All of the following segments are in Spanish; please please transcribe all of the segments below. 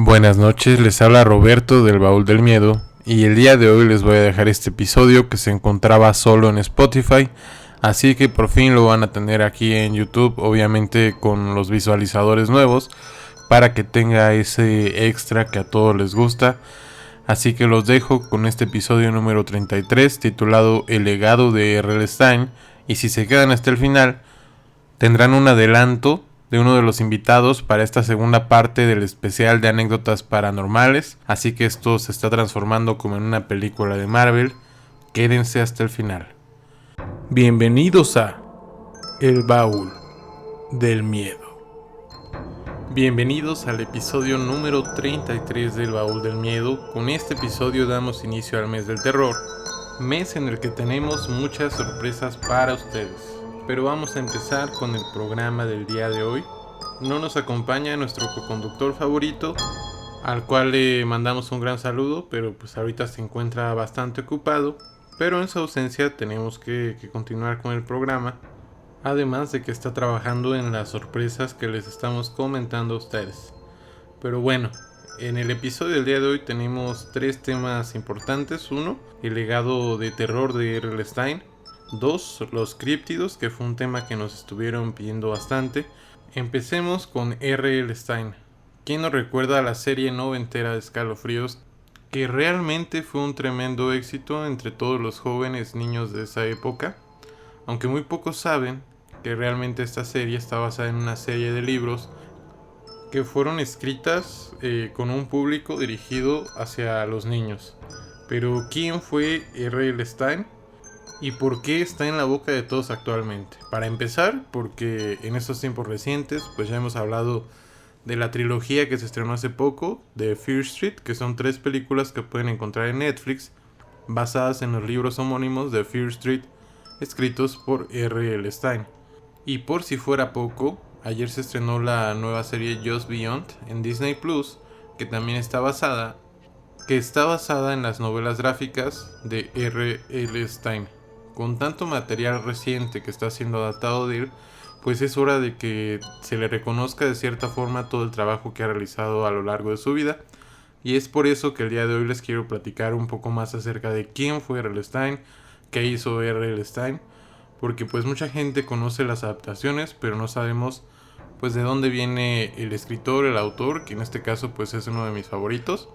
Buenas noches, les habla Roberto del Baúl del Miedo y el día de hoy les voy a dejar este episodio que se encontraba solo en Spotify, así que por fin lo van a tener aquí en YouTube, obviamente con los visualizadores nuevos, para que tenga ese extra que a todos les gusta. Así que los dejo con este episodio número 33 titulado El legado de R.L. Stine, y si se quedan hasta el final tendrán un adelanto de uno de los invitados para esta segunda parte del especial de anécdotas paranormales, así que esto se está transformando como en una película de Marvel. Quédense hasta el final. Bienvenidos a El Baúl del Miedo. Bienvenidos al episodio número 33 del Baúl del Miedo. Con este episodio damos inicio al mes del terror, mes en el que tenemos muchas sorpresas para ustedes. Pero vamos a empezar con el programa del día de hoy. No nos acompaña nuestro coconductor favorito, al cual le mandamos un gran saludo, pero pues ahorita se encuentra bastante ocupado. Pero en su ausencia tenemos que continuar con el programa, además de que está trabajando en las sorpresas que les estamos comentando a ustedes. Pero bueno, en el episodio del día de hoy tenemos tres temas importantes. Uno, el legado de terror de R.L. Stine. 2. Los críptidos, que fue un tema que nos estuvieron pidiendo bastante. Empecemos con R.L. Stine. ¿Quién nos recuerda la serie noventera de Escalofríos? Que realmente fue un tremendo éxito entre todos los jóvenes niños de esa época. Aunque muy pocos saben que realmente esta serie está basada en una serie de libros que fueron escritas con un público dirigido hacia los niños. Pero ¿quién fue R.L. Stine? ¿Y por qué está en la boca de todos actualmente? Para empezar, porque en estos tiempos recientes, pues ya hemos hablado de la trilogía que se estrenó hace poco, de Fear Street, que son 3 películas que pueden encontrar en Netflix, basadas en los libros homónimos de Fear Street, escritos por R.L. Stine. Y por si fuera poco, ayer se estrenó la nueva serie Just Beyond en Disney Plus, que también está basada en las novelas gráficas de R.L. Stine. Con tanto material reciente que está siendo adaptado de él, pues es hora de que se le reconozca de cierta forma todo el trabajo que ha realizado a lo largo de su vida. Y es por eso que el día de hoy les quiero platicar un poco más acerca de quién fue R.L. Stine, qué hizo R.L. Stine, porque pues mucha gente conoce las adaptaciones, pero no sabemos pues de dónde viene el escritor, el autor, que en este caso pues es uno de mis favoritos.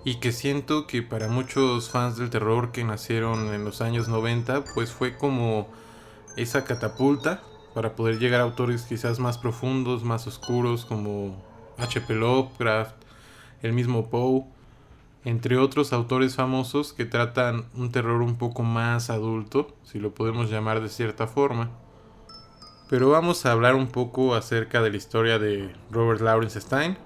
Y que siento que para muchos fans del terror que nacieron en los años 90, pues fue como esa catapulta para poder llegar a autores quizás más profundos, más oscuros, como H.P. Lovecraft, el mismo Poe, entre otros autores famosos que tratan un terror un poco más adulto, si lo podemos llamar de cierta forma. Pero vamos a hablar un poco acerca de la historia de Robert Lawrence Stine.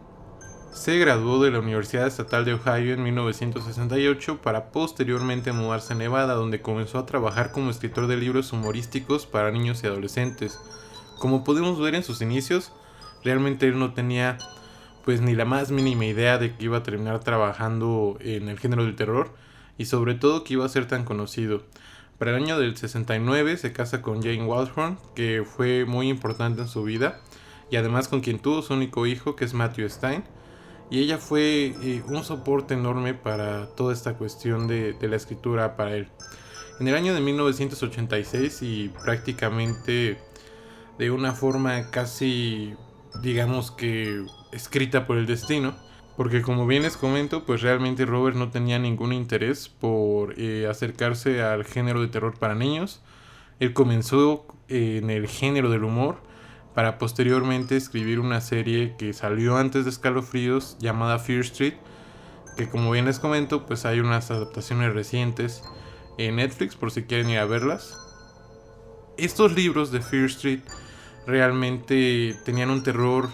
Se graduó de la Universidad Estatal de Ohio en 1968 para posteriormente mudarse a Nevada, donde comenzó a trabajar como escritor de libros humorísticos para niños y adolescentes. Como podemos ver en sus inicios, realmente él no tenía pues ni la más mínima idea de que iba a terminar trabajando en el género del terror y sobre todo que iba a ser tan conocido. Para el año del 69 se casa con Jane Waldhorn, que fue muy importante en su vida, y además con quien tuvo su único hijo, que es Matthew Stine. Y ella fue un soporte enorme para toda esta cuestión de la escritura para él. En el año de 1986 y prácticamente de una forma casi, digamos que escrita por el destino, porque como bien les comento, pues realmente Robert no tenía ningún interés por acercarse al género de terror para niños. Él comenzó en el género del humor, para posteriormente escribir una serie que salió antes de Escalofríos llamada Fear Street, que como bien les comento, pues hay unas adaptaciones recientes en Netflix por si quieren ir a verlas. Estos libros de Fear Street realmente tenían un terror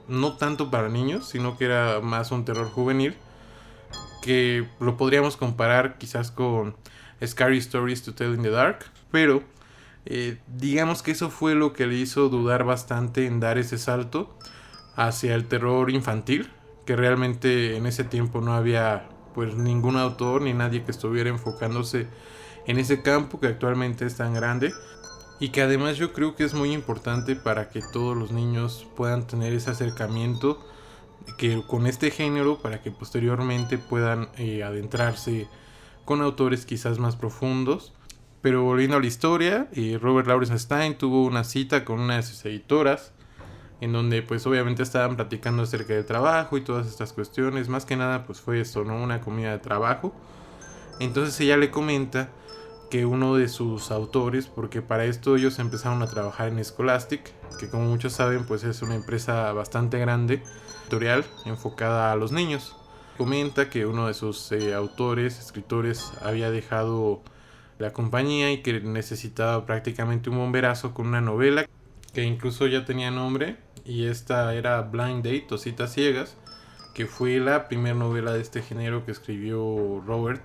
no tanto para niños, sino que era más un terror juvenil, que lo podríamos comparar quizás con Scary Stories to Tell in the Dark, pero digamos que eso fue lo que le hizo dudar bastante en dar ese salto hacia el terror infantil, que realmente en ese tiempo no había pues ningún autor ni nadie que estuviera enfocándose en ese campo que actualmente es tan grande, y que además yo creo que es muy importante para que todos los niños puedan tener ese acercamiento que con este género para que posteriormente puedan adentrarse con autores quizás más profundos. Pero volviendo a la historia, Robert Lawrence Stein tuvo una cita con una de sus editoras en donde pues obviamente estaban platicando acerca del trabajo y todas estas cuestiones. Más que nada pues fue esto, ¿no? Una comida de trabajo. Entonces ella le comenta que uno de sus autores, porque para esto ellos empezaron a trabajar en Scholastic, que como muchos saben pues es una empresa bastante grande, editorial enfocada a los niños. Comenta que uno de sus autores, escritores, había dejado la compañía y que necesitaba prácticamente un bomberazo con una novela que incluso ya tenía nombre, y esta era Blind Date o Citas Ciegas, que fue la primera novela de este género que escribió Robert.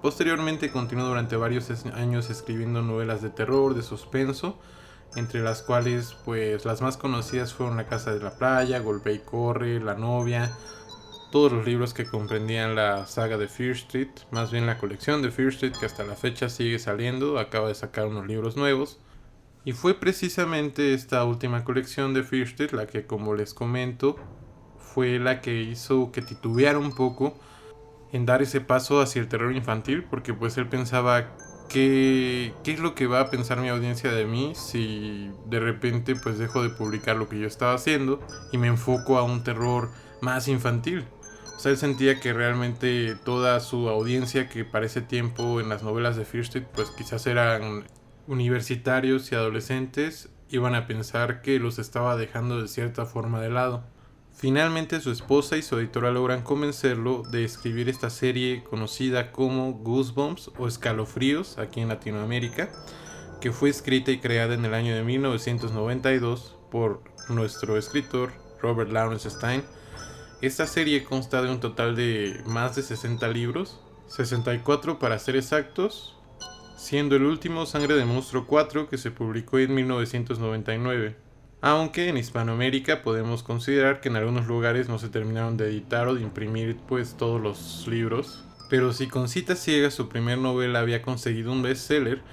Posteriormente continuó durante varios años escribiendo novelas de terror, de suspenso, entre las cuales pues las más conocidas fueron La Casa de la Playa, Golpe y Corre, La Novia, todos los libros que comprendían la saga de Fear Street, más bien la colección de Fear Street, que hasta la fecha sigue saliendo, acaba de sacar unos libros nuevos. Y fue precisamente esta última colección de Fear Street la que, como les comento, fue la que hizo que titubeara un poco en dar ese paso hacia el terror infantil, porque pues él pensaba qué es lo que va a pensar mi audiencia de mí si de repente pues dejo de publicar lo que yo estaba haciendo y me enfoco a un terror más infantil. O sea, él sentía que realmente toda su audiencia, que para ese tiempo en las novelas de Fear Street pues quizás eran universitarios y adolescentes, iban a pensar que los estaba dejando de cierta forma de lado. Finalmente su esposa y su editora logran convencerlo de escribir esta serie conocida como Goosebumps o Escalofríos aquí en Latinoamérica, que fue escrita y creada en el año de 1992 por nuestro escritor Robert Lawrence Stein. Esta serie consta de un total de más de 60 libros, 64 para ser exactos, siendo el último Sangre de Monstruo 4, que se publicó en 1999. Aunque en Hispanoamérica podemos considerar que en algunos lugares no se terminaron de editar o de imprimir pues todos los libros. Pero si con Citas Ciegas, su primer novela, había conseguido un bestseller,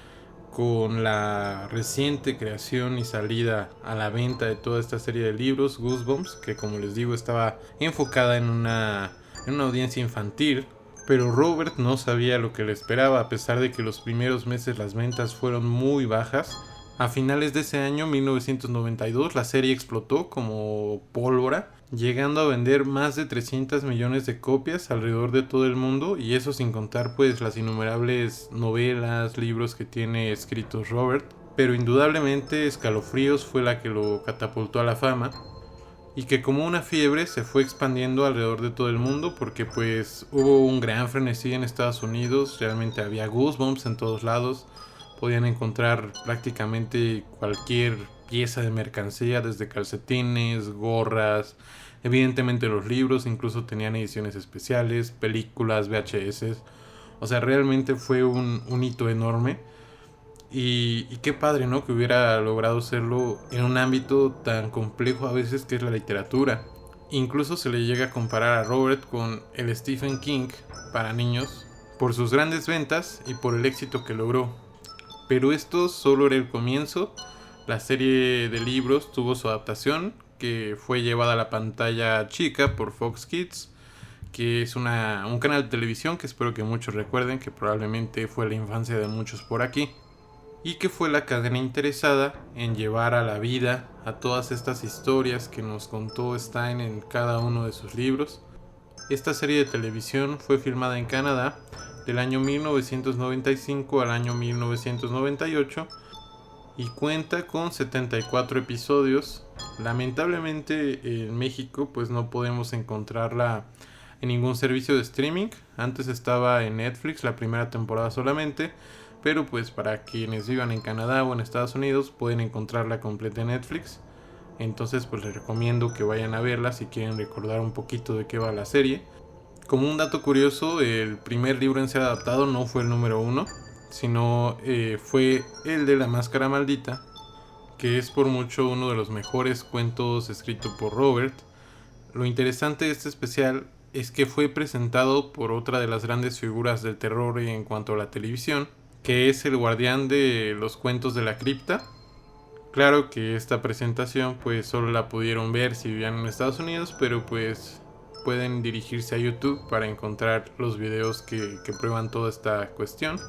con la reciente creación y salida a la venta de toda esta serie de libros, Goosebumps, que como les digo estaba enfocada en una audiencia infantil, pero Robert no sabía lo que le esperaba. A pesar de que los primeros meses las ventas fueron muy bajas, a finales de ese año, 1992, la serie explotó como pólvora, llegando a vender más de 300 millones de copias alrededor de todo el mundo, y eso sin contar pues las innumerables novelas, libros que tiene escritos Robert. Pero indudablemente Escalofríos fue la que lo catapultó a la fama, y que como una fiebre se fue expandiendo alrededor de todo el mundo, porque pues hubo un gran frenesí en Estados Unidos. Realmente había Goosebumps en todos lados. Podían encontrar prácticamente cualquier pieza de mercancía, desde calcetines, gorras, evidentemente los libros, incluso tenían ediciones especiales, películas, VHS. O sea, realmente fue un hito enorme. Y qué padre, ¿no? Que hubiera logrado hacerlo en un ámbito tan complejo a veces que es la literatura. Incluso se le llega a comparar a Robert con el Stephen King para niños, por sus grandes ventas y por el éxito que logró. Pero esto solo era el comienzo. La serie de libros tuvo su adaptación, que fue llevada a la pantalla chica por Fox Kids, que es un canal de televisión que espero que muchos recuerden, que probablemente fue la infancia de muchos por aquí, y que fue la cadena interesada en llevar a la vida a todas estas historias que nos contó Stein en cada uno de sus libros. Esta serie de televisión fue filmada en Canadá del año 1995 al año 1998 y cuenta con 74 episodios. Lamentablemente en México pues no podemos encontrarla en ningún servicio de streaming. Antes estaba en Netflix la primera temporada solamente, pero pues para quienes vivan en Canadá o en Estados Unidos pueden encontrarla completa en Netflix. Entonces pues les recomiendo que vayan a verla si quieren recordar un poquito de qué va la serie. Como un dato curioso, el primer libro en ser adaptado no fue el número 1, sino fue el de La Máscara Maldita, que es por mucho uno de los mejores cuentos escritos por Robert. Lo interesante de este especial es que fue presentado por otra de las grandes figuras del terror en cuanto a la televisión, que es el guardián de los cuentos de la cripta, Claro que esta presentación pues solo la pudieron ver si vivían en Estados Unidos, pero pues pueden dirigirse a YouTube para encontrar los videos que prueban toda esta cuestión.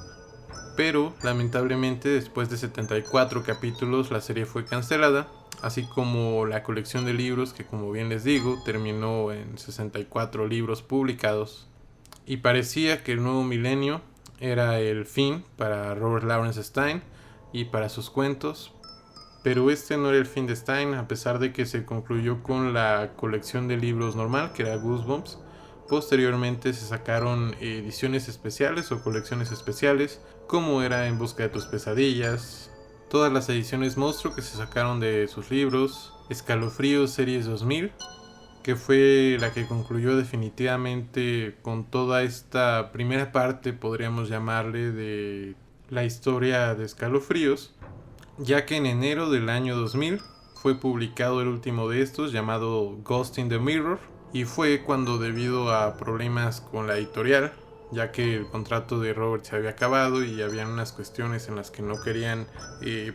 Pero lamentablemente después de 74 capítulos la serie fue cancelada, así como la colección de libros que, como bien les digo, terminó en 64 libros publicados. Y parecía que el nuevo milenio era el fin para Robert Lawrence Stein y para sus cuentos, pero este no era el fin de Stein, a pesar de que se concluyó con la colección de libros normal, que era Goosebumps. Posteriormente se sacaron ediciones especiales o colecciones especiales, como era En busca de tus pesadillas, todas las ediciones monstruo que se sacaron de sus libros, Escalofríos Series 2000, que fue la que concluyó definitivamente con toda esta primera parte, podríamos llamarle, de la historia de Escalofríos, ya que en enero del año 2000 fue publicado el último de estos, llamado Ghost in the Mirror, y fue cuando, debido a problemas con la editorial, ya que el contrato de Robert se había acabado y habían unas cuestiones en las que no querían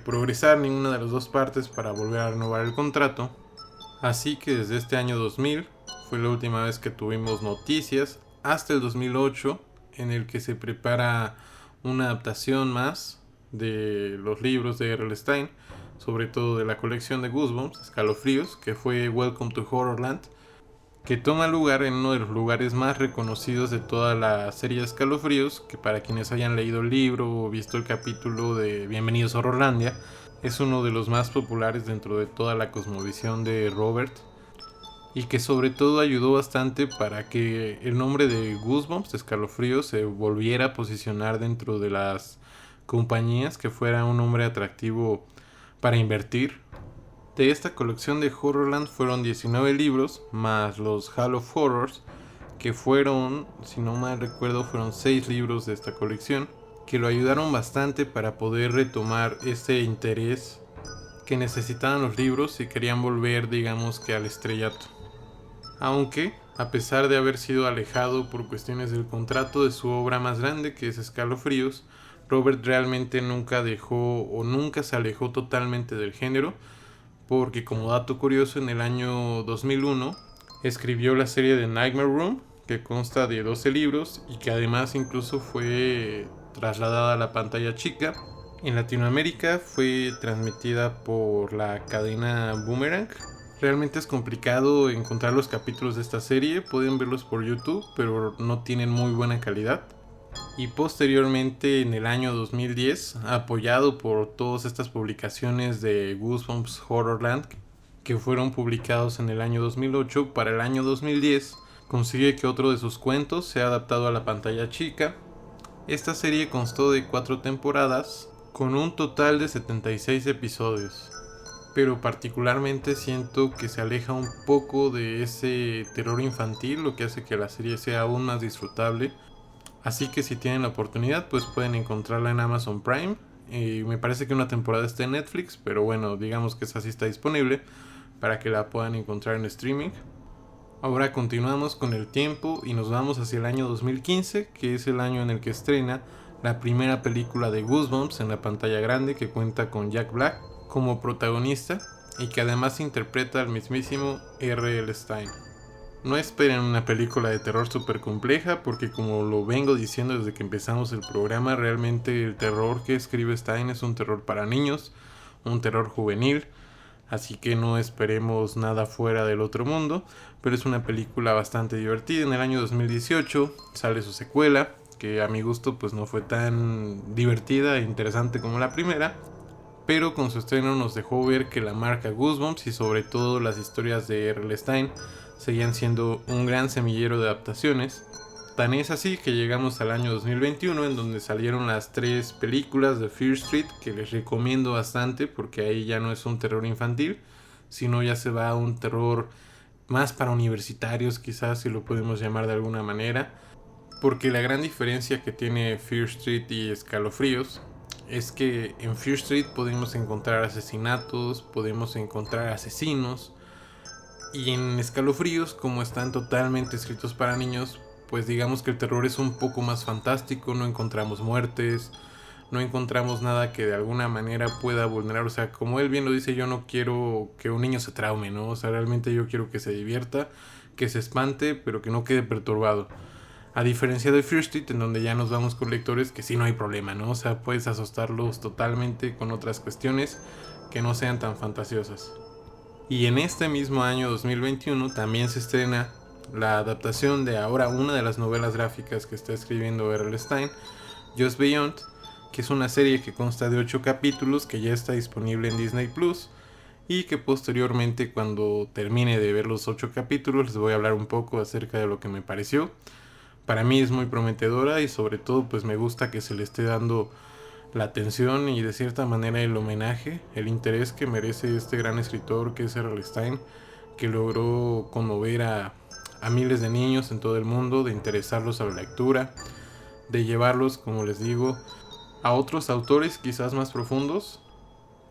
progresar ninguna de las dos partes para volver a renovar el contrato. Así que desde este año 2000 fue la última vez que tuvimos noticias, hasta el 2008, en el que se prepara una adaptación más de los libros de R.L. Stein, sobre todo de la colección de Goosebumps, Escalofríos, que fue Welcome to Horrorland, que toma lugar en uno de los lugares más reconocidos de toda la serie de Escalofríos, que para quienes hayan leído el libro o visto el capítulo de Bienvenidos a Horrorlandia, es uno de los más populares dentro de toda la cosmovisión de Robert, y que sobre todo ayudó bastante para que el nombre de Goosebumps, de Escalofríos, se volviera a posicionar dentro de las compañías, que fuera un nombre atractivo para invertir. De esta colección de Horrorland fueron 19 libros, más los Hall of Horrors, que fueron, si no mal recuerdo, fueron 6 libros de esta colección, que lo ayudaron bastante para poder retomar ese interés que necesitaban los libros si querían volver, digamos, que al estrellato. Aunque, a pesar de haber sido alejado por cuestiones del contrato de su obra más grande, que es Escalofríos, Robert realmente nunca dejó o nunca se alejó totalmente del género, porque, como dato curioso, en el año 2001 escribió la serie de Nightmare Room, que consta de 12 libros y que además incluso fue trasladada a la pantalla chica. En Latinoamérica fue transmitida por la cadena Boomerang. Realmente es complicado encontrar los capítulos de esta serie, pueden verlos por YouTube, pero no tienen muy buena calidad. Y posteriormente, en el año 2010, apoyado por todas estas publicaciones de Goosebumps Horrorland, que fueron publicados en el año 2008, para el año 2010 consigue que otro de sus cuentos sea adaptado a la pantalla chica. Esta serie constó de 4 temporadas, con un total de 76 episodios, pero particularmente siento que se aleja un poco de ese terror infantil, lo que hace que la serie sea aún más disfrutable. Así que si tienen la oportunidad, pues pueden encontrarla en Amazon Prime. Me parece que una temporada está en Netflix, pero bueno, digamos que esa sí está disponible para que la puedan encontrar en streaming. Ahora continuamos con el tiempo y nos vamos hacia el año 2015, que es el año en el que estrena la primera película de Goosebumps en la pantalla grande, que cuenta con Jack Black como protagonista y que además interpreta al mismísimo R.L. Stein. No esperen una película de terror súper compleja, porque, como lo vengo diciendo desde que empezamos el programa, realmente el terror que escribe Stein es un terror para niños, un terror juvenil, así que no esperemos nada fuera del otro mundo, pero es una película bastante divertida. En el año 2018 sale su secuela, que a mi gusto pues no fue tan divertida e interesante como la primera, pero con su estreno nos dejó ver que la marca Goosebumps y sobre todo las historias de R.L. Stein seguían siendo un gran semillero de adaptaciones. Tan es así que llegamos al año 2021, en donde salieron las 3 películas de Fear Street, que les recomiendo bastante porque ahí ya no es un terror infantil, sino ya se va a un terror más para universitarios, quizás, si lo podemos llamar de alguna manera, porque la gran diferencia que tiene Fear Street y Escalofríos es que en Fear Street podemos encontrar asesinatos, podemos encontrar asesinos, y en Escalofríos, como están totalmente escritos para niños, pues digamos que el terror es un poco más fantástico, no encontramos muertes, no encontramos nada que de alguna manera pueda vulnerar. O sea, como él bien lo dice, yo no quiero que un niño se traume, ¿no? O sea, realmente yo quiero que se divierta, que se espante, pero que no quede perturbado. A diferencia de Fear Street, en donde ya nos vamos con lectores que sí no hay problema, ¿no? O sea, puedes asustarlos totalmente con otras cuestiones que no sean tan fantasiosas. Y en este mismo año 2021 también se estrena la adaptación de ahora una de las novelas gráficas que está escribiendo R.L. Stine, Just Beyond, que es una serie que consta de 8 capítulos que ya está disponible en Disney Plus y que posteriormente, cuando termine de ver los 8 capítulos, les voy a hablar un poco acerca de lo que me pareció. Para mí es muy prometedora y sobre todo pues me gusta que se le esté dando la atención y de cierta manera el homenaje, el interés que merece este gran escritor que es R.L. Stine, que logró conmover a miles de niños en todo el mundo, de interesarlos a la lectura, de llevarlos, como les digo, a otros autores quizás más profundos.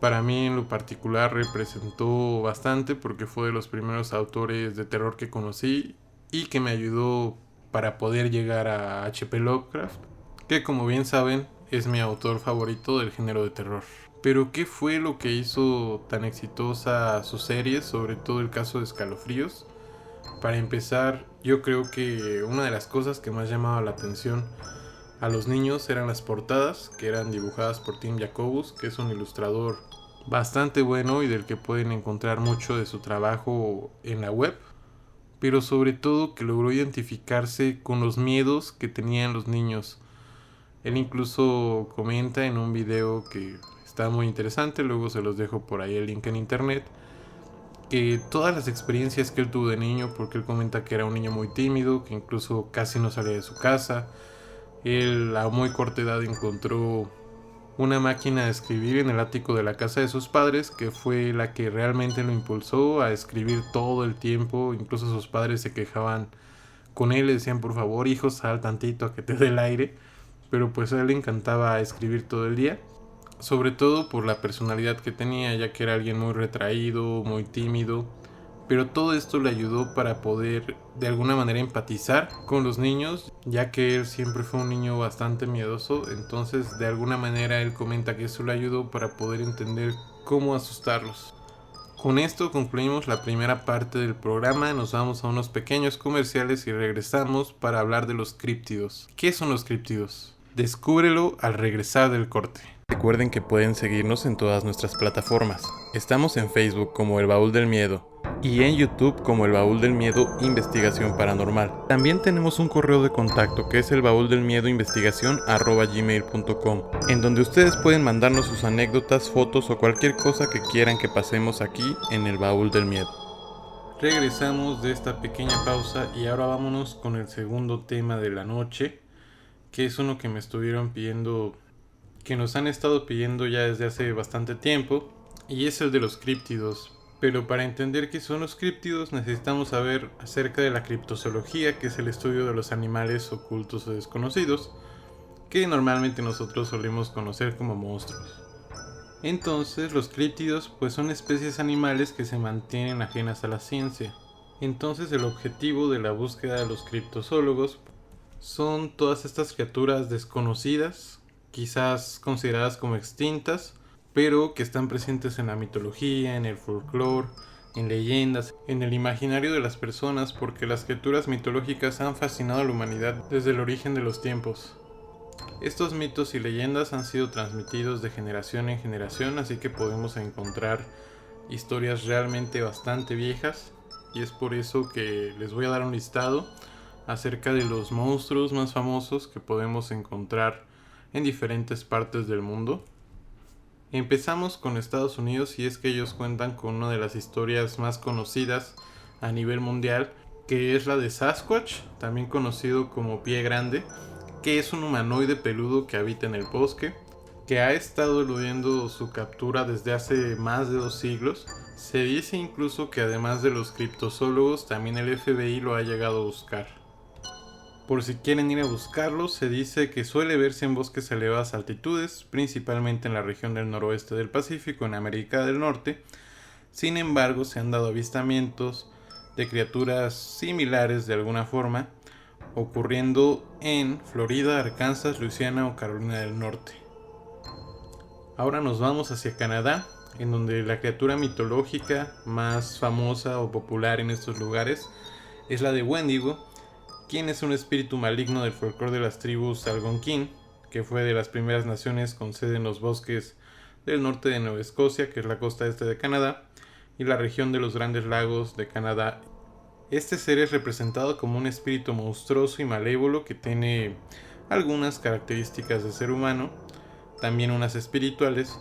Para mí en lo particular representó bastante porque fue de los primeros autores de terror que conocí y que me ayudó para poder llegar a H.P. Lovecraft, que como bien saben es mi autor favorito del género de terror. Pero ¿qué fue lo que hizo tan exitosa su serie, sobre todo el caso de Escalofríos? Para empezar, yo creo que una de las cosas que más llamaba la atención a los niños eran las portadas, que eran dibujadas por Tim Jacobus, que es un ilustrador bastante bueno y del que pueden encontrar mucho de su trabajo en la web, pero sobre todo que logró identificarse con los miedos que tenían los niños. Él incluso comenta en un video que está muy interesante, luego se los dejo por ahí el link en internet, que todas las experiencias que él tuvo de niño, porque él comenta que era un niño muy tímido, que incluso casi no salía de su casa. Él a muy corta edad encontró una máquina de escribir en el ático de la casa de sus padres, que fue la que realmente lo impulsó a escribir todo el tiempo. Incluso sus padres se quejaban con él, le decían por favor hijo, sal tantito a que te dé el aire, pero pues a él le encantaba escribir todo el día, sobre todo por la personalidad que tenía, ya que era alguien muy retraído, muy tímido, pero todo esto le ayudó para poder de alguna manera empatizar con los niños, ya que él siempre fue un niño bastante miedoso. Entonces de alguna manera él comenta que eso le ayudó para poder entender cómo asustarlos. Con esto concluimos la primera parte del programa, nos vamos a unos pequeños comerciales y regresamos para hablar de los críptidos. ¿Qué son los críptidos? Descúbrelo al regresar del corte. Recuerden que pueden seguirnos en todas nuestras plataformas. Estamos en Facebook como El Baúl del Miedo y en YouTube como El Baúl del Miedo Investigación Paranormal. También tenemos un correo de contacto que es elbauldelmiedoinvestigacion@gmail.com, en donde ustedes pueden mandarnos sus anécdotas, fotos o cualquier cosa que quieran que pasemos aquí en El Baúl del Miedo. Regresamos de esta pequeña pausa y ahora vámonos con el segundo tema de la noche, que es uno que me estuvieron pidiendo, que nos han estado pidiendo ya desde hace bastante tiempo, y es el de los críptidos. Pero para entender qué son los críptidos necesitamos saber acerca de la criptozoología, que es el estudio de los animales ocultos o desconocidos, que normalmente nosotros solemos conocer como monstruos. Entonces los críptidos pues son especies animales que se mantienen ajenas a la ciencia. Entonces el objetivo de la búsqueda de los criptozoólogos son todas estas criaturas desconocidas, quizás consideradas como extintas, pero que están presentes en la mitología, en el folclore, en leyendas, en el imaginario de las personas, porque las criaturas mitológicas han fascinado a la humanidad desde el origen de los tiempos. Estos mitos y leyendas han sido transmitidos de generación en generación, así que podemos encontrar historias realmente bastante viejas, y es por eso que les voy a dar un listado acerca de los monstruos más famosos que podemos encontrar en diferentes partes del mundo. Empezamos con Estados Unidos, y es que ellos cuentan con una de las historias más conocidas a nivel mundial, que es la de Sasquatch, también conocido como Pie Grande, que es un humanoide peludo que habita en el bosque, que ha estado eludiendo su captura desde hace más de 2 siglos. Se dice incluso que además de los criptozoólogos, también el FBI lo ha llegado a buscar. Por si quieren ir a buscarlo, se dice que suele verse en bosques a elevadas altitudes, principalmente en la región del noroeste del Pacífico, en América del Norte. Sin embargo, se han dado avistamientos de criaturas similares de alguna forma, ocurriendo en Florida, Arkansas, Luisiana o Carolina del Norte. Ahora nos vamos hacia Canadá, en donde la criatura mitológica más famosa o popular en estos lugares es la de Wendigo, quien es un espíritu maligno del folclore de las tribus Algonquin, que fue de las primeras naciones con sede en los bosques del norte de Nueva Escocia, que es la costa este de Canadá, y la región de los Grandes Lagos de Canadá. Este ser es representado como un espíritu monstruoso y malévolo que tiene algunas características de ser humano, también unas espirituales,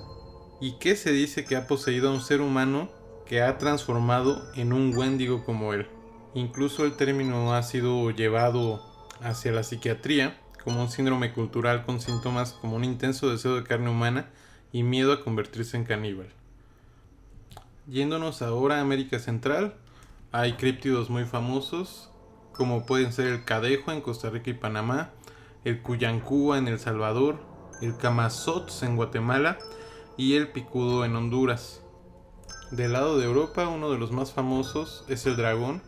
y que se dice que ha poseído a un ser humano que ha transformado en un Wendigo como él. Incluso el término ha sido llevado hacia la psiquiatría como un síndrome cultural con síntomas como un intenso deseo de carne humana y miedo a convertirse en caníbal. Yéndonos ahora a América Central, hay críptidos muy famosos, como pueden ser el Cadejo en Costa Rica y Panamá, el Cuyancúa en El Salvador, el Camazotz en Guatemala y el Picudo en Honduras. Del lado de Europa, uno de los más famosos es el dragón,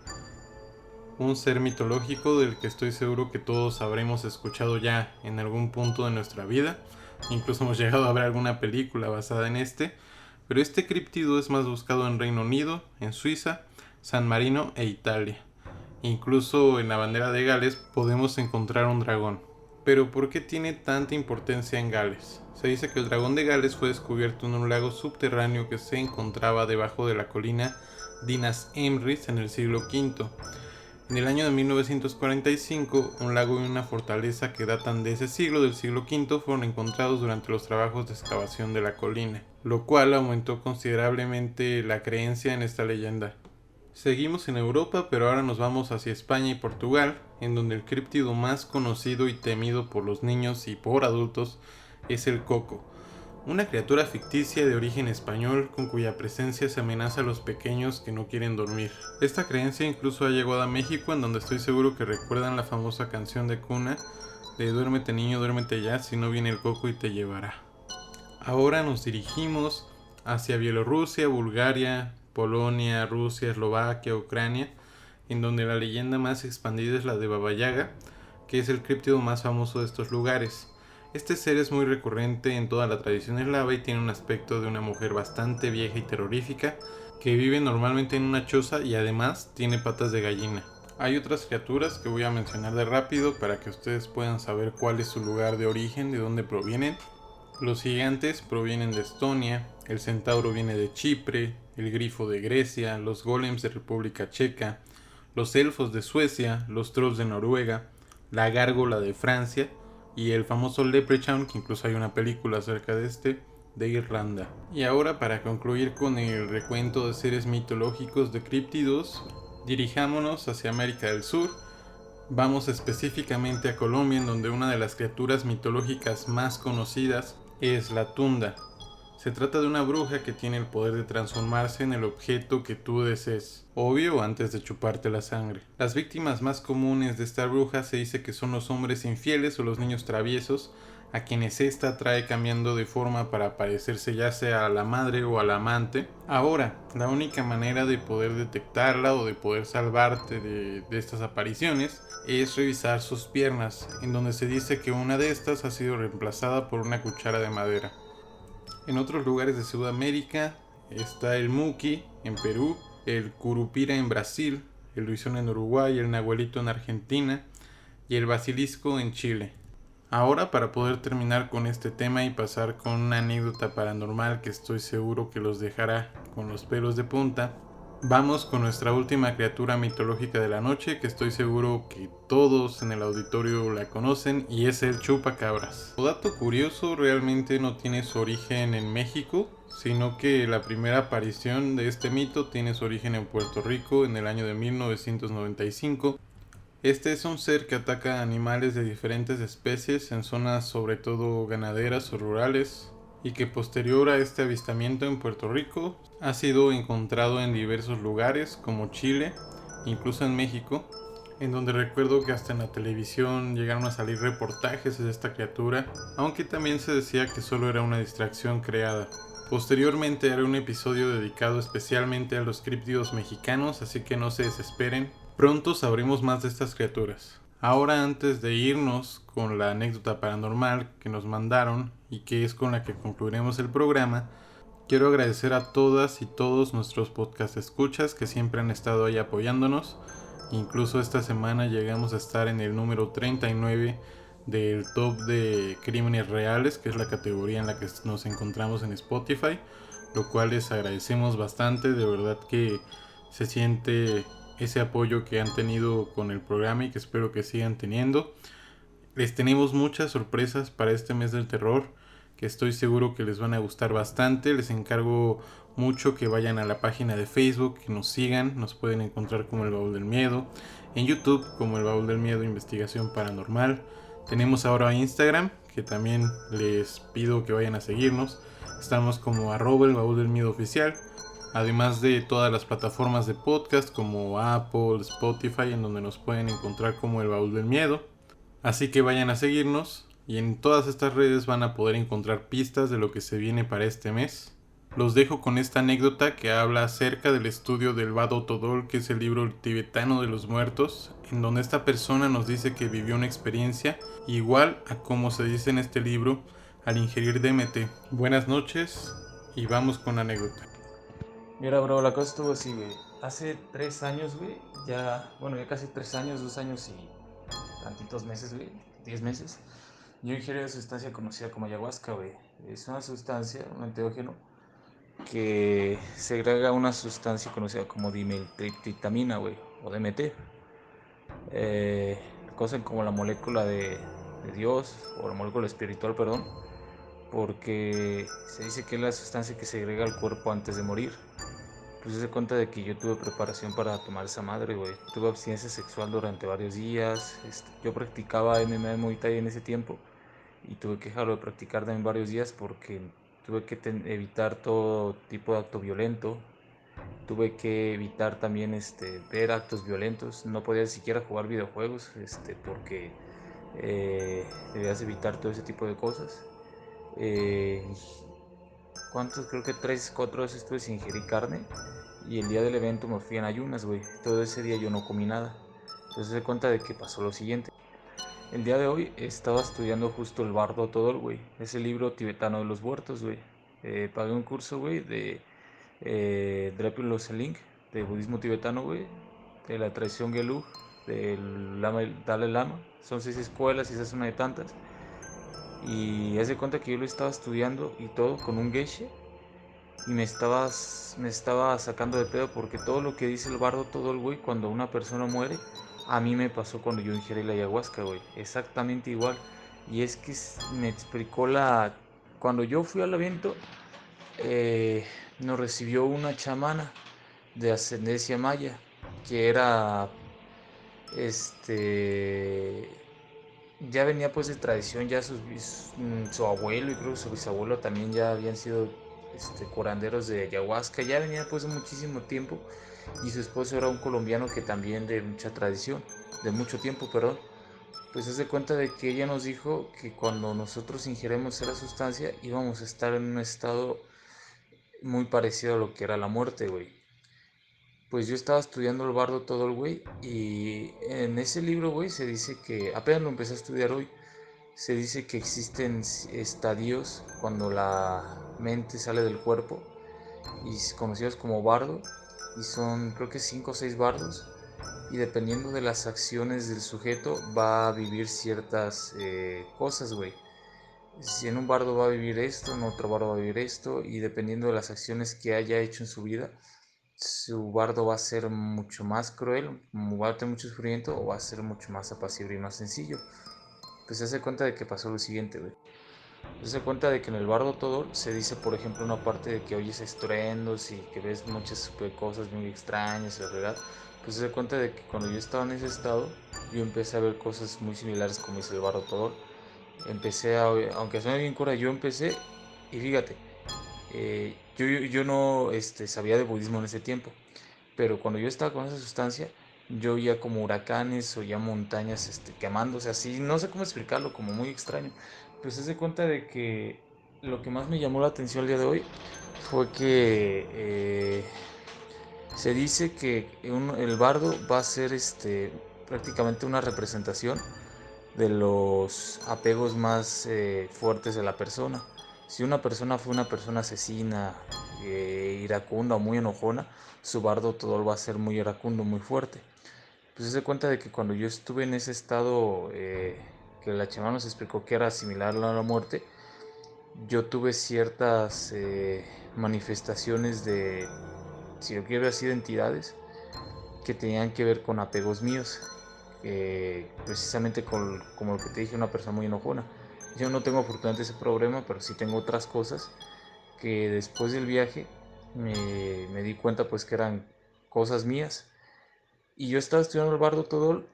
un ser mitológico del que estoy seguro que todos habremos escuchado ya en algún punto de nuestra vida. Incluso hemos llegado a ver alguna película basada en este, pero este críptido es más buscado en Reino Unido, en Suiza, San Marino e Italia. Incluso en la bandera de Gales podemos encontrar un dragón. Pero ¿por qué tiene tanta importancia en Gales? Se dice que el dragón de Gales fue descubierto en un lago subterráneo que se encontraba debajo de la colina Dinas Emrys en el siglo V. En el año de 1945, un lago y una fortaleza que datan de ese siglo, del siglo V, fueron encontrados durante los trabajos de excavación de la colina, lo cual aumentó considerablemente la creencia en esta leyenda. Seguimos en Europa, pero ahora nos vamos hacia España y Portugal, en donde el críptido más conocido y temido por los niños y por adultos es el coco, una criatura ficticia de origen español con cuya presencia se amenaza a los pequeños que no quieren dormir. Esta creencia incluso ha llegado a México, en donde estoy seguro que recuerdan la famosa canción de cuna de duérmete niño, duérmete ya, si no viene el coco y te llevará. Ahora nos dirigimos hacia Bielorrusia, Bulgaria, Polonia, Rusia, Eslovaquia, Ucrania, en donde la leyenda más expandida es la de Baba Yaga, que es el críptido más famoso de estos lugares. Este ser es muy recurrente en toda la tradición eslava y tiene un aspecto de una mujer bastante vieja y terrorífica que vive normalmente en una choza y además tiene patas de gallina. Hay otras criaturas que voy a mencionar de rápido para que ustedes puedan saber cuál es su lugar de origen, de dónde provienen. Los gigantes provienen de Estonia, el centauro viene de Chipre, el grifo de Grecia, los golems de República Checa, los elfos de Suecia, los trolls de Noruega, la gárgola de Francia y el famoso Leprechaun, que incluso hay una película acerca de este, de Irlanda. Y ahora, para concluir con el recuento de seres mitológicos de críptidos, dirijámonos hacia América del Sur. Vamos específicamente a Colombia, en donde una de las criaturas mitológicas más conocidas es la tunda. Se trata de una bruja que tiene el poder de transformarse en el objeto que tú desees, obvio antes de chuparte la sangre. Las víctimas más comunes de esta bruja se dice que son los hombres infieles o los niños traviesos, a quienes ésta trae cambiando de forma para parecerse ya sea a la madre o a la amante. Ahora, la única manera de poder detectarla o de poder salvarte de estas apariciones es revisar sus piernas, en donde se dice que una de estas ha sido reemplazada por una cuchara de madera. En otros lugares de Sudamérica está el Muki en Perú, el Curupira en Brasil, el Luisón en Uruguay, el Nahuelito en Argentina y el Basilisco en Chile. Ahora, para poder terminar con este tema y pasar con una anécdota paranormal que estoy seguro que los dejará con los pelos de punta, vamos con nuestra última criatura mitológica de la noche, que estoy seguro que todos en el auditorio la conocen, y es el chupacabras. Un dato curioso, realmente no tiene su origen en México, sino que la primera aparición de este mito tiene su origen en Puerto Rico en el año de 1995. Este es un ser que ataca a animales de diferentes especies en zonas sobre todo ganaderas o rurales, y que posterior a este avistamiento en Puerto Rico ha sido encontrado en diversos lugares como Chile, incluso en México, en donde recuerdo que hasta en la televisión llegaron a salir reportajes de esta criatura, aunque también se decía que solo era una distracción creada. Posteriormente haré un episodio dedicado especialmente a los críptidos mexicanos, así que no se desesperen, pronto sabremos más de estas criaturas. Ahora, antes de irnos con la anécdota paranormal que nos mandaron y que es con la que concluiremos el programa, quiero agradecer a todas y todos nuestros podcast escuchas que siempre han estado ahí apoyándonos. Incluso esta semana llegamos a estar en el número 39 del top de crímenes reales, que es la categoría en la que nos encontramos en Spotify, lo cual les agradecemos bastante. De verdad que se siente ese apoyo que han tenido con el programa y que espero que sigan teniendo. Les tenemos muchas sorpresas para este mes del terror que estoy seguro que les van a gustar bastante. Les encargo mucho que vayan a la página de Facebook, que nos sigan. Nos pueden encontrar como El Baúl del Miedo, en YouTube como El Baúl del Miedo Investigación Paranormal. Tenemos ahora Instagram, que también les pido que vayan a seguirnos. Estamos como @El Baúl del Miedo Oficial. Además de todas las plataformas de podcast como Apple, Spotify, en donde nos pueden encontrar como El Baúl del Miedo. Así que vayan a seguirnos y en todas estas redes van a poder encontrar pistas de lo que se viene para este mes. Los dejo con esta anécdota que habla acerca del estudio del Vado Todol, que es el libro tibetano de los muertos, en donde esta persona nos dice que vivió una experiencia igual a como se dice en este libro al ingerir DMT. Buenas noches y vamos con la anécdota. Mira, bro, la cosa estuvo así, güey. Hace 3 años, güey, ya casi 3 años, 2 años y tantitos meses, güey, 10 meses, yo ingerí una sustancia conocida como ayahuasca, güey. Es una sustancia, un enteógeno, que segrega una sustancia conocida como dimetiltriptamina, güey, o DMT. Eh, Cosa como la molécula de Dios, o la molécula espiritual, perdón, porque se dice que es la sustancia que segrega el cuerpo antes de morir. Pues se cuenta de que yo tuve preparación para tomar esa madre, güey. Tuve abstinencia sexual durante varios días. Yo practicaba MMA de Muay Thai en ese tiempo y tuve que dejarlo de practicar en varios días porque tuve que evitar todo tipo de acto violento. Tuve que evitar también ver actos violentos. No podía siquiera jugar videojuegos porque debías evitar todo ese tipo de cosas. Eh, ¿Cuántos? Creo que 3, 4 veces estuve sin ingerir carne. Y el día del evento me fui en ayunas, güey. Todo ese día yo no comí nada. Entonces se cuenta de que pasó lo siguiente. El día de hoy estaba estudiando justo el Bardo Todol, güey. Ese libro tibetano de los muertos, güey. Pagué un curso, güey, de Drepul Losing, de budismo tibetano, güey. De la tradición Gelug, del Dalai Lama. Son 6 escuelas y esa es una de tantas. Y haz de cuenta que yo lo estaba estudiando y todo con un geisha. Y me estaba sacando de pedo porque todo lo que dice el bardo todo el güey cuando una persona muere, a mí me pasó cuando yo ingerí la ayahuasca, güey. Exactamente igual. Y es que me explicó Cuando yo fui al evento, nos recibió una chamana de ascendencia maya, que era, este... Ya venía pues de tradición, ya su abuelo y creo que su bisabuelo también ya habían sido curanderos de ayahuasca, ya venía pues de muchísimo tiempo, y su esposo era un colombiano que también de mucha tradición, de mucho tiempo, perdón. Pues se da cuenta de que ella nos dijo que cuando nosotros ingeremos esa sustancia íbamos a estar en un estado muy parecido a lo que era la muerte, güey. Pues yo estaba estudiando el bardo todo el güey, y en ese libro, güey, se dice que apenas lo empecé a estudiar hoy. Se dice que existen estadios cuando la mente sale del cuerpo, y conocidos como bardo, y son creo que 5 o 6 bardos, y dependiendo de las acciones del sujeto va a vivir ciertas cosas, güey. Si en un bardo va a vivir esto, en otro bardo va a vivir esto, y dependiendo de las acciones que haya hecho en su vida, su bardo va a ser mucho más cruel, va a tener mucho sufrimiento, o va a ser mucho más apacible y más sencillo. Pues se hace cuenta de que pasó lo siguiente, güey. Se cuenta de que en el bardo Todol se dice, por ejemplo, una parte de que oyes estruendos y que ves muchas cosas muy extrañas, la verdad. Pues se cuenta de que cuando yo estaba en ese estado, yo empecé a ver cosas muy similares como dice el bardo Todol. Aunque suene bien cura, yo empecé, y fíjate, yo no sabía de budismo en ese tiempo, pero cuando yo estaba con esa sustancia, yo oía como huracanes, oía montañas quemándose así, no sé cómo explicarlo, como muy extraño. Pues se da cuenta de que lo que más me llamó la atención el día de hoy fue que se dice que el bardo va a ser prácticamente una representación de los apegos más fuertes de la persona. Si una persona fue una persona asesina, iracunda o muy enojona, su bardo todol va a ser muy iracundo, muy fuerte. Pues se da cuenta de que cuando yo estuve en ese estado, que la chamana nos explicó que era similar a la muerte, yo tuve ciertas manifestaciones de, si lo quiero así, de entidades que tenían que ver con apegos míos, precisamente como lo que te dije, una persona muy enojona. Yo no tengo afortunadamente ese problema, pero sí tengo otras cosas que después del viaje me di cuenta pues que eran cosas mías. Y yo estaba estudiando el bardo todol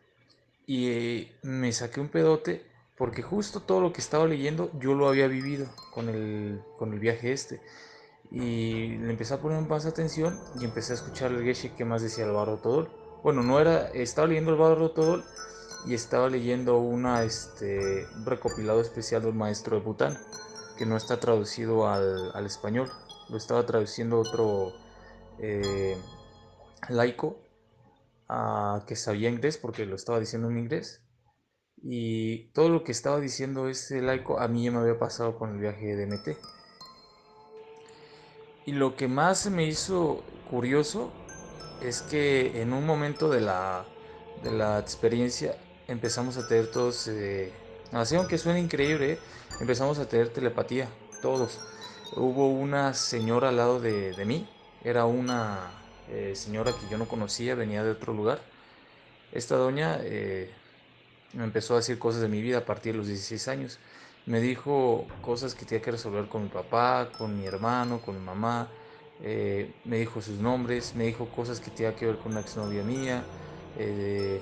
y me saqué un pedote porque justo todo lo que estaba leyendo yo lo había vivido con el viaje este. Y le empecé a poner más atención y empecé a escuchar el geshe que más decía el bardo todol. Bueno, no era, estaba leyendo el bardo todol y estaba leyendo un recopilado especial del maestro de Bután, que no está traducido al español, lo estaba traduciendo otro eh, laico que sabía inglés porque lo estaba diciendo en inglés. Y todo lo que estaba diciendo este laico a mí ya me había pasado con el viaje de MT. Y lo que más me hizo curioso es que en un momento de la experiencia empezamos a tener todos, así aunque suene increíble, empezamos a tener telepatía, todos. Hubo una señora al lado de mí, era una señora que yo no conocía, venía de otro lugar. Esta doña me empezó a decir cosas de mi vida a partir de los 16 años. Me dijo cosas que tenía que resolver con mi papá, con mi hermano, con mi mamá. Me dijo sus nombres, me dijo cosas que tenía que ver con una exnovia mía,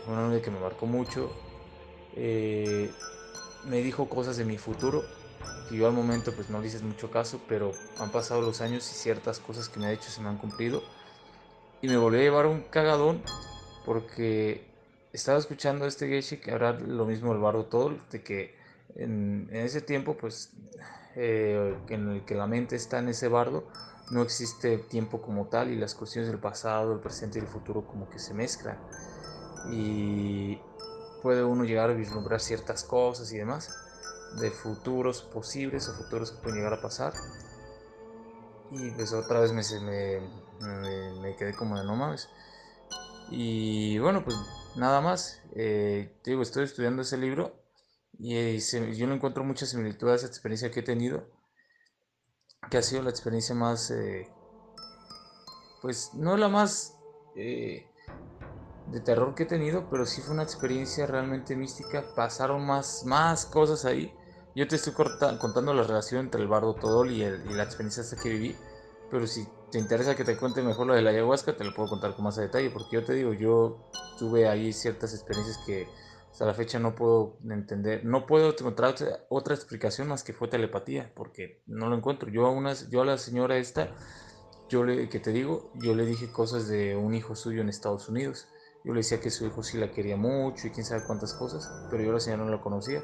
una novia que me marcó mucho. Eh, Me dijo cosas de mi futuro, que yo al momento pues no le hice mucho caso, pero han pasado los años y ciertas cosas que me ha dicho se me han cumplido. Y me volví a llevar un cagadón porque estaba escuchando a este Geshe que hablar lo mismo del bardo Todol, de que en ese tiempo, pues, en el que la mente está en ese bardo, no existe tiempo como tal y las cuestiones del pasado, el presente y el futuro como que se mezclan. Y puede uno llegar a vislumbrar ciertas cosas y demás, de futuros posibles o futuros que pueden llegar a pasar. Y pues otra vez me quedé como de no mames. Y bueno, pues nada más. Te digo, estoy estudiando ese libro y yo le encuentro mucha similitud a esa experiencia que he tenido, que ha sido la experiencia más, pues no la más eh, de terror que he tenido, pero sí fue una experiencia realmente mística. Pasaron más cosas ahí. Yo te estoy contando la relación entre el bardo Todol y la experiencia hasta que viví, pero si te interesa que te cuente mejor lo de la ayahuasca, te lo puedo contar con más detalle, porque yo te digo, yo tuve ahí ciertas experiencias que hasta la fecha no puedo entender, no puedo encontrar otra explicación más que fue telepatía, porque no lo encuentro. Yo a la señora esta, que te digo, yo le dije cosas de un hijo suyo en Estados Unidos. Yo le decía que su hijo sí la quería mucho y quién sabe cuántas cosas, pero yo a la señora no la conocía.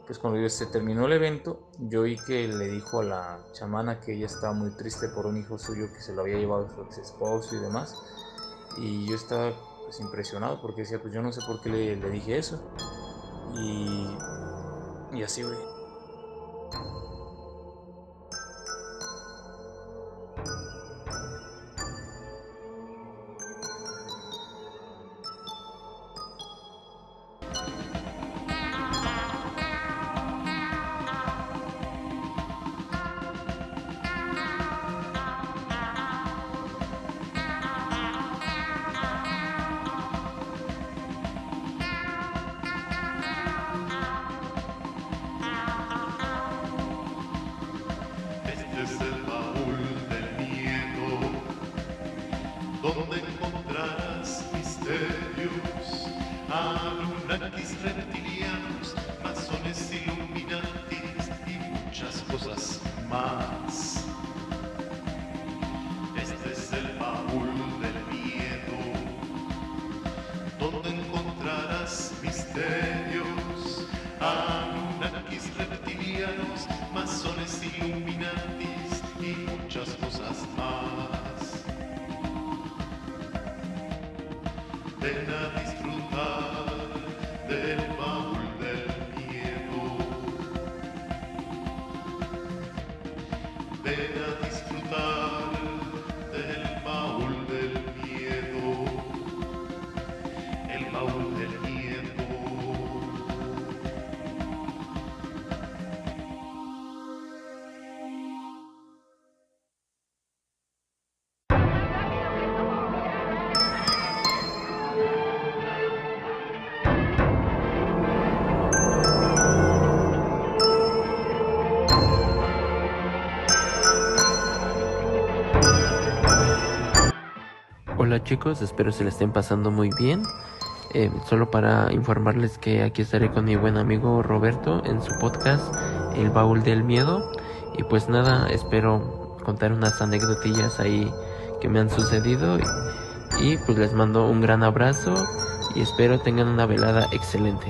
Pues cuando se terminó el evento, yo oí que le dijo a la chamana que ella estaba muy triste por un hijo suyo que se lo había llevado su ex esposo y demás. Y yo estaba pues impresionado porque decía, pues yo no sé por qué le dije eso. Y, y así, güey. Este es el baúl del miedo, donde encontrarás misterios, anunnakis reptilianos, masones illuminatis y muchas cosas más. Este es el baúl del miedo, donde encontrarás misterios, anunnakis reptilianos, masones illuminatis y muchas cosas más. Ven a disfrutar Hola chicos, espero se le estén pasando muy bien. Solo para informarles que aquí estaré con mi buen amigo Roberto en su podcast El Baúl del Miedo. Y pues nada, espero contar unas anecdotillas ahí que me han sucedido. Y pues les mando un gran abrazo y espero tengan una velada excelente.